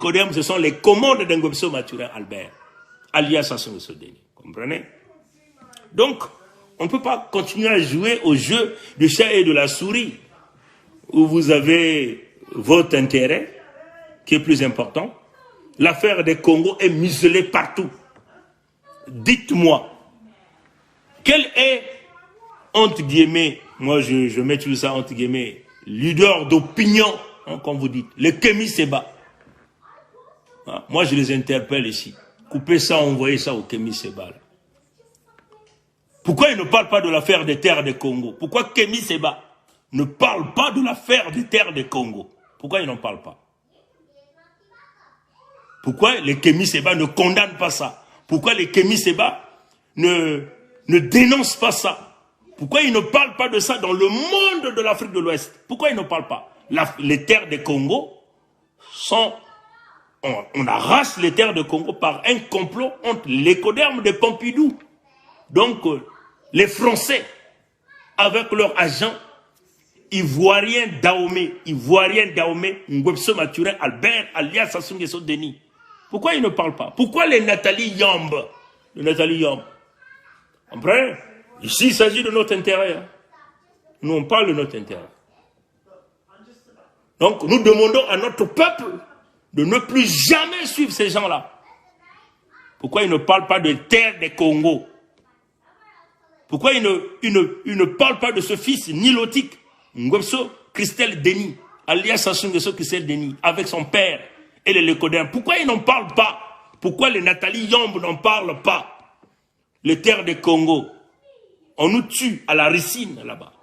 Licodème, ce sont les commandes d'Ngweso Mathurin Albert, alias Sassou Nguesso Deni. Comprenez? Donc, on ne peut pas continuer à jouer au jeu du chat et de la souris, où vous avez votre intérêt, qui est plus important. L'affaire des Congo est muselée partout. Dites-moi, quel est, entre guillemets, moi je mets tout ça entre guillemets, leader d'opinion, hein, comme vous dites, le Kémi Séba. Hein, moi je les interpelle ici. Coupez ça, envoyez ça au Kémi Séba. Pourquoi il ne parle pas de l'affaire des terres des Congo? Pourquoi Kémi Séba ne parle pas de l'affaire des terres des Congo? Pourquoi il n'en parle pas? Pourquoi les Kémi Séba ne condamnent pas ça? Pourquoi les Kémi Séba ne dénoncent pas ça? Pourquoi ils ne parlent pas de ça dans le monde de l'Afrique de l'Ouest? Pourquoi ils ne parlent pas? Les terres des Congo sont... On arrache les terres de Congo par un complot entre l'écoderme de Pompidou. Donc, les Français, avec leurs agents, Ivoiriens Dahomey, Ngweso Mathurin Albert, alias Sassou Nguesso Deni. Pourquoi ils ne parlent pas? Pourquoi les Nathalie Yamb? Après, ici, il s'agit de notre intérêt. Hein. Nous, on parle de notre intérêt. Donc, nous demandons à notre peuple de ne plus jamais suivre ces gens-là. Pourquoi ils ne parlent pas de terre des Congo? Pourquoi ils ne parlent pas de ce fils nilotique, Ngweso Christelle Deni, alias Sassou Nguesso Christelle Deni, avec son père et les Lecodins? Pourquoi ils n'en parlent pas? Pourquoi les Nathalie Yamb n'en parlent pas? Les terres des Congo, on nous tue à la ricine là-bas.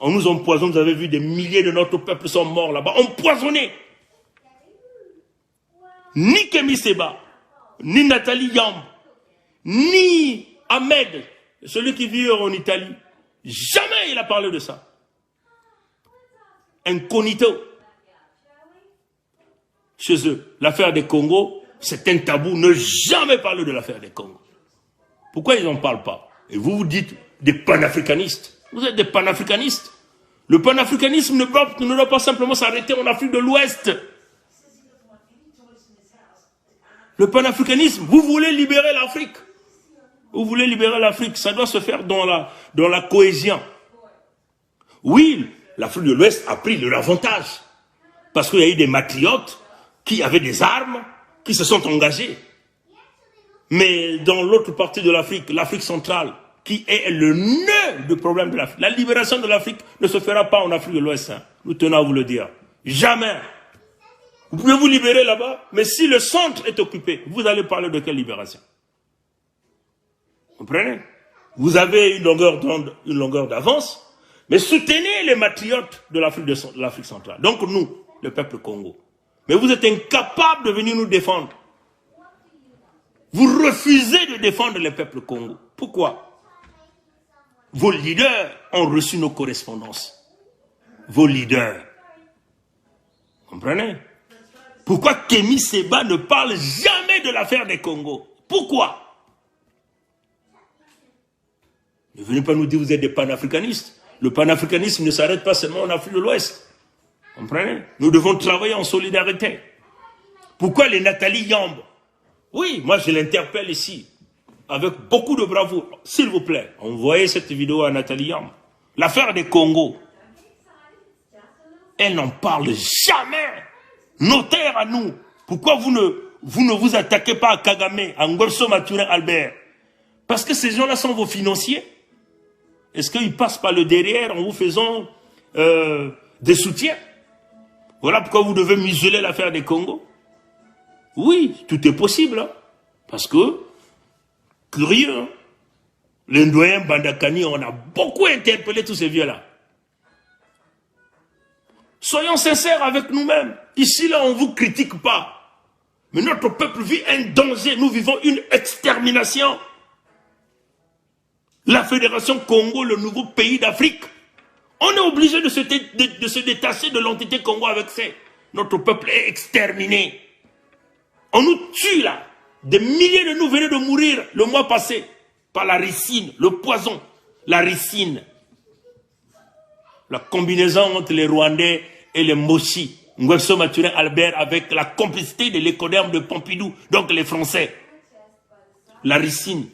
On nous empoisonne, vous avez vu, des milliers de notre peuple sont morts là-bas, empoisonnés. Ni Kémi Séba, ni Nathalie Yamb, ni Ahmed, celui qui vit en Italie, jamais il a parlé de ça. Incognito. Chez eux, l'affaire des Congo, c'est un tabou, ne jamais parler de l'affaire des Congo. Pourquoi ils n'en parlent pas? Et vous vous dites des panafricanistes. Vous êtes des panafricanistes. Le panafricanisme ne doit pas simplement s'arrêter en Afrique de l'Ouest. Le panafricanisme, vous voulez libérer l'Afrique. Vous voulez libérer l'Afrique, ça doit se faire dans la cohésion. Oui, l'Afrique de l'Ouest a pris de l'avantage. Parce qu'il y a eu des matriotes qui avaient des armes, qui se sont engagés. Mais dans l'autre partie de l'Afrique, l'Afrique centrale, qui est le nœud du problème de l'Afrique, la libération de l'Afrique ne se fera pas en Afrique de l'Ouest. Hein. Nous tenons à vous le dire. Jamais. Vous pouvez vous libérer là-bas, mais si le centre est occupé, vous allez parler de quelle libération? Vous comprenez? Vous avez une longueur d'avance, mais soutenez les matriotes de l'Afrique centrale. Donc nous, le peuple Congo. Mais vous êtes incapables de venir nous défendre. Vous refusez de défendre le peuple Congo. Pourquoi? Vos leaders ont reçu nos correspondances. Vos leaders. Vous comprenez? Pourquoi Kémi Séba ne parle jamais de l'affaire des Congo? Pourquoi? Ne venez pas nous dire que vous êtes des panafricanistes. Le panafricanisme ne s'arrête pas seulement en Afrique de l'Ouest. Vous comprenez? Nous devons travailler en solidarité. Pourquoi les Nathalie Yamb? Oui, moi je l'interpelle ici, avec beaucoup de bravoure. S'il vous plaît, envoyez cette vidéo à Nathalie Yamb. L'affaire des Congo, elle n'en parle jamais. Notaire à nous. Pourquoi vous ne vous attaquez pas à Kagame, à Ngweso Mathurin Albert? Parce que ces gens-là sont vos financiers. Est-ce qu'ils passent par le derrière en vous faisant des soutiens? Voilà pourquoi vous devez museler l'affaire des Congo. Oui, tout est possible. Hein? Parce que, curieux, hein? Le doyen Bandakani, on a beaucoup interpellé tous ces vieux-là. Soyons sincères avec nous-mêmes. Ici, là, on ne vous critique pas. Mais notre peuple vit un danger. Nous vivons une extermination. La Fédération Congo, le nouveau pays d'Afrique. On est obligé de se détacher de l'entité Congo avec ça. Notre peuple est exterminé. On nous tue là. Des milliers de nous venaient de mourir le mois passé. Par la ricine, le poison. La ricine. La combinaison entre les Rwandais et les Moshi. Nguesso Maturin Albert avec la complicité de l'écoderme de Pompidou, donc les Français. La ricine,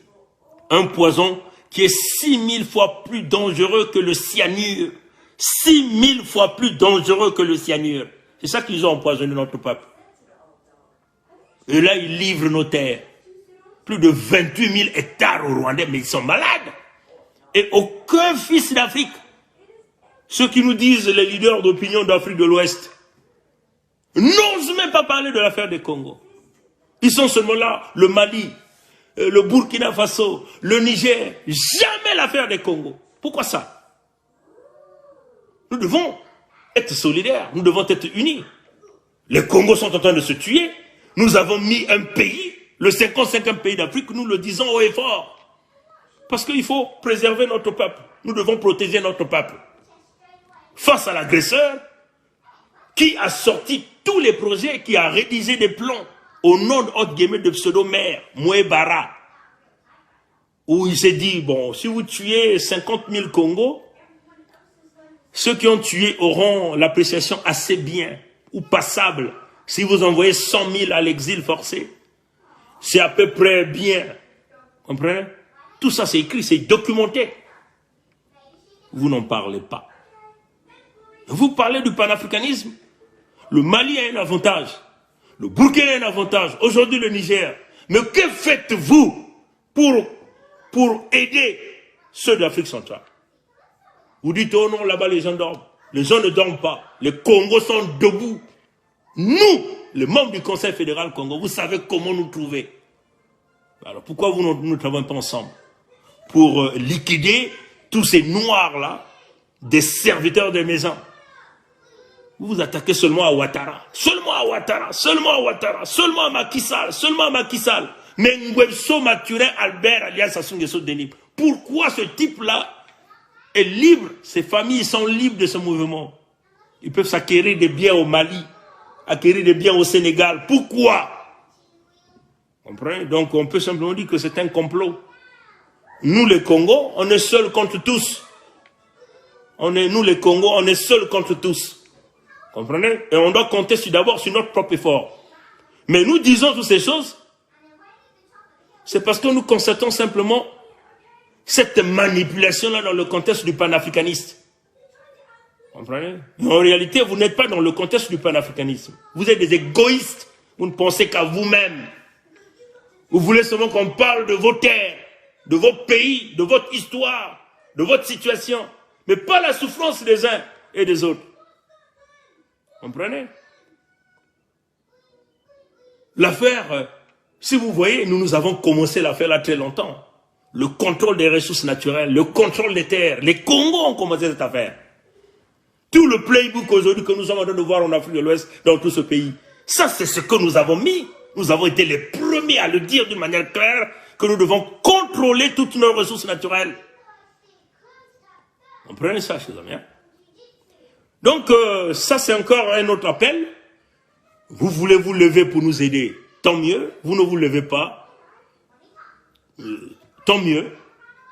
un poison qui est 6000 fois plus dangereux que le cyanure. 6000 fois plus dangereux que le cyanure. C'est ça qu'ils ont empoisonné notre peuple. Et là, ils livrent nos terres. Plus de 28 000 hectares aux Rwandais, mais ils sont malades. Et aucun fils d'Afrique, ceux qui nous disent les leaders d'opinion d'Afrique de l'Ouest, n'osent même pas parler de l'affaire des Congo. Ils sont seulement là, le Mali, le Burkina Faso, le Niger, jamais l'affaire des Congo. Pourquoi ça? Nous devons être solidaires, nous devons être unis. Les Congos sont en train de se tuer. Nous avons mis un pays, le 55e pays d'Afrique, nous le disons haut et fort. Parce qu'il faut préserver notre peuple. Nous devons protéger notre peuple. Face à l'agresseur, qui a sorti tous les projets, qui a rédigé des plans au nom de pseudo-maire, Mouébara, où il s'est dit, bon, si vous tuez 50 000 Congos, ceux qui ont tué auront l'appréciation assez bien, ou passable. Si vous envoyez 100 000 à l'exil forcé, c'est à peu près bien. Comprenez? Tout ça c'est écrit, c'est documenté. Vous n'en parlez pas. Vous parlez du panafricanisme. Le Mali a un avantage. Le Burkina a un avantage. Aujourd'hui le Niger. Mais que faites-vous pour aider ceux de l'Afrique centrale? Vous dites, oh non, là-bas les gens dorment. Les gens ne dorment pas. Les Congos sont debout. Nous, les membres du Conseil fédéral Congo, vous savez comment nous trouver. Alors pourquoi nous ne travaillons pas ensemble? Pour liquider tous ces noirs-là, des serviteurs des maisons. Vous vous attaquez seulement à Ouattara. Seulement à Ouattara, seulement à Ouattara, seulement à Macky Sall, seulement à Macky Sall. Mais Nguesso Maturin Albert alias Sassou Nguesso Denis. Pourquoi ce type-là est libre? Ces familles sont libres de ce mouvement. Ils peuvent s'acquérir des biens au Mali, acquérir des biens au Sénégal. Pourquoi? Comprenez? Donc on peut simplement dire que c'est un complot. Nous les Congos, on est seuls contre tous. Nous les Congos, on est seuls contre tous. Comprenez? Et on doit compter d'abord sur notre propre effort. Mais nous disons toutes ces choses, c'est parce que nous constatons simplement cette manipulation-là dans le contexte du panafricanisme. Comprenez? En réalité, vous n'êtes pas dans le contexte du panafricanisme. Vous êtes des égoïstes. Vous ne pensez qu'à vous-même. Vous voulez seulement qu'on parle de vos terres, de vos pays, de votre histoire, de votre situation, mais pas la souffrance des uns et des autres. Comprenez? L'affaire, si vous voyez, nous avons commencé l'affaire là très longtemps. Le contrôle des ressources naturelles, le contrôle des terres. Les Congos ont commencé cette affaire. Tout le playbook aujourd'hui que nous sommes en train de voir en Afrique de l'Ouest, dans tout ce pays, ça c'est ce que nous avons mis. Nous avons été les premiers à le dire d'une manière claire, que nous devons contrôler toutes nos ressources naturelles. Comprenez ça, chers amis? Donc, ça c'est encore un autre appel. Vous voulez vous lever pour nous aider, tant mieux. Vous ne vous levez pas, tant mieux.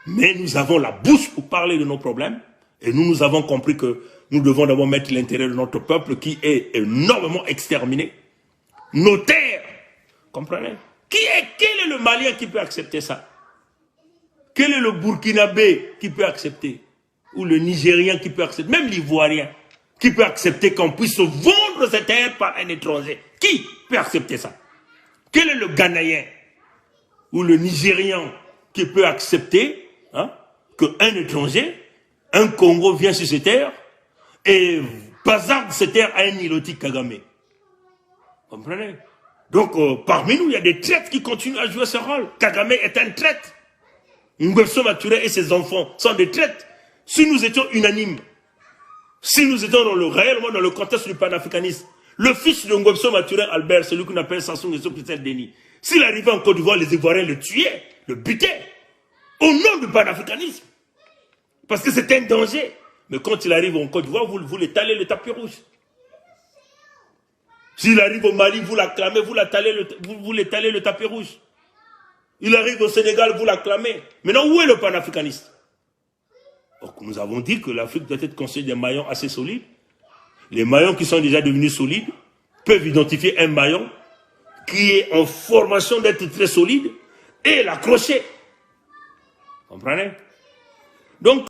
Mais nous avons la bouche pour parler de nos problèmes. Et nous avons compris que nous devons d'abord mettre l'intérêt de notre peuple qui est énormément exterminé. Nos terres, comprenez? Quel est le Malien qui peut accepter ça? Quel est le Burkinabé qui peut accepter? Ou le Nigérien qui peut accepter? Même l'Ivoirien qui peut accepter qu'on puisse vendre ses terres par un étranger? Qui peut accepter ça? Quel est le Ghanéen ou le Nigérian qui peut accepter qu'un étranger, un Congo vient sur ses terres et bazarde ses terres à un Iloti Kagame? Comprenez? Donc, parmi nous, il y a des traîtres qui continuent à jouer ce rôle. Kagame est un traître. Nguesso Maturin et ses enfants sont des traîtres. Si nous étions unanimes, si nous étions réellement dans le contexte du panafricanisme, le fils de Nguesso Maturin Albert, celui qu'on appelle Sassou Nguesso Denis, s'il arrivait en Côte d'Ivoire, les Ivoiriens le tuaient, le butaient, au nom du panafricanisme. Parce que c'est un danger. Mais quand il arrive en Côte d'Ivoire, vous l'étalez le tapis rouge. S'il arrive au Mali, vous l'acclamez, vous l'étalez le tapis rouge. Il arrive au Sénégal, vous l'acclamez. Maintenant, où est le panafricaniste? Donc, nous avons dit que l'Afrique doit être constituée des maillons assez solides. Les maillons qui sont déjà devenus solides peuvent identifier un maillon qui est en formation d'être très solide et l'accrocher. Comprenez? Donc,